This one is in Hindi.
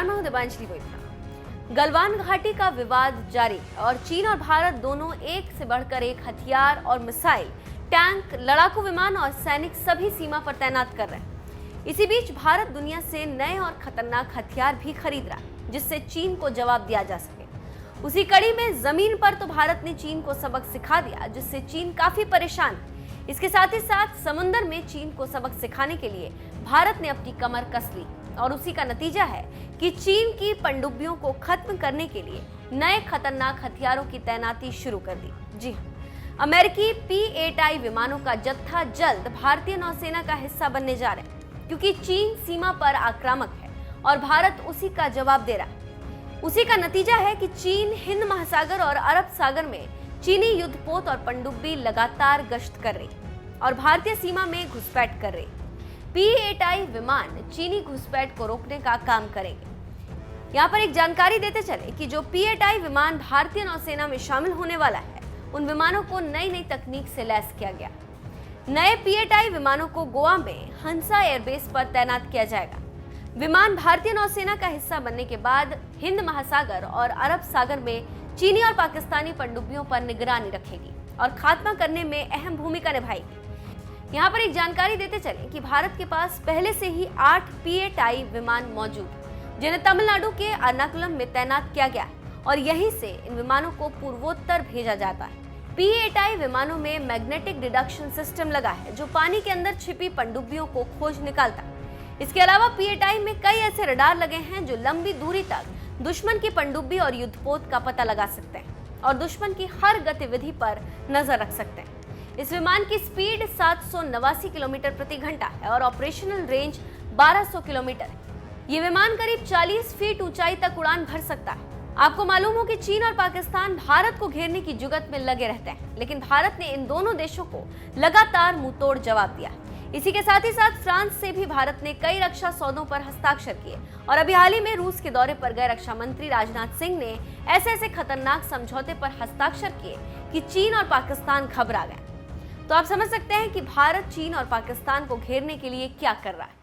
नमस्कार, मैं हूं दिबांजलि गोइत्रा। गलवान घाटी का विवाद जारी और चीन और भारत दोनों एक से बढ़कर एक हथियार और मिसाइल, टैंक, लड़ाकू विमान और सैनिक सभी सीमा पर तैनात कर रहे हैं। इसी बीच भारत दुनिया से नए और खतरनाक हथियार भी खरीद रहा है, जिससे चीन को जवाब दिया जा सके। उसी कड़ी में जमीन पर तो भारत ने चीन को सबक सिखा दिया, जिससे चीन काफी परेशान है। इसके साथ ही साथ समुद्र में चीन को सबक सिखाने के लिए भारत ने अपनी कमर कस ली और उसी का नतीजा है कि चीन की पनडुब्बियों को खत्म करने के लिए नए खतरनाक हथियारों की तैनाती शुरू कर दी। जी हाँ, अमेरिकी P-8I विमानों का जत्था जल्द भारतीय नौसेना का हिस्सा बनने जा रहे हैं, क्योंकि चीन सीमा पर आक्रामक है और भारत उसी का जवाब दे रहा है। उसी का नतीजा है कि चीन हिंद महासागर और अरब सागर में चीनी युद्धपोत और पनडुब्बी लगातार गश्त कर रही और भारतीय सीमा में घुसपैठ कर रही। P-8I विमान चीनी घुसपैठ को रोकने का काम करेंगे। यहाँ पर एक जानकारी देते चले कि जो P-8I विमान भारतीय नौसेना में शामिल होने वाला है, उन विमानों को नई नई तकनीक से लैस किया गया। नए P-8I विमानों को गोवा में हंसा एयरबेस पर तैनात किया जाएगा। विमान भारतीय नौसेना का हिस्सा बनने के बाद हिंद महासागर और अरब सागर में चीनी और पाकिस्तानी पनडुब्बियों पर निगरानी रखेगी और खात्मा करने में अहम भूमिका निभाएगी। यहाँ पर एक जानकारी देते चलें कि भारत के पास पहले से ही 8 P-8I विमान मौजूद हैं, जिन्हें तमिलनाडु के एर्नाकुलम में तैनात किया गया है और यहीं से इन विमानों को पूर्वोत्तर भेजा जाता है। P-8I विमानों में मैग्नेटिक डिडक्शन सिस्टम लगा है, जो पानी के अंदर छिपी पनडुब्बियों को खोज निकालता है। इसके अलावा P-8I में कई ऐसे रडार लगे हैं जो लंबी दूरी तक दुश्मन की पनडुब्बी और युद्धपोत का पता लगा सकते हैं और दुश्मन की हर गतिविधि पर नजर रख सकते हैं। इस विमान की स्पीड 789 किलोमीटर प्रति घंटा है और ऑपरेशनल रेंज 1200 किलोमीटर है। ये विमान करीब 40 फीट ऊंचाई तक उड़ान भर सकता है। आपको मालूम हो कि चीन और पाकिस्तान भारत को घेरने की जुगत में लगे रहते हैं, लेकिन भारत ने इन दोनों देशों को लगातार मुंहतोड़ जवाब दिया। इसी के साथ ही साथ फ्रांस से भी भारत ने कई रक्षा सौदों पर हस्ताक्षर किए और अभी हाल ही में रूस के दौरे पर गए रक्षा मंत्री राजनाथ सिंह ने ऐसे खतरनाक समझौते पर हस्ताक्षर किए कि चीन और पाकिस्तान घबरा गए। तो आप समझ सकते हैं कि भारत चीन और पाकिस्तान को घेरने के लिए क्या कर रहा है।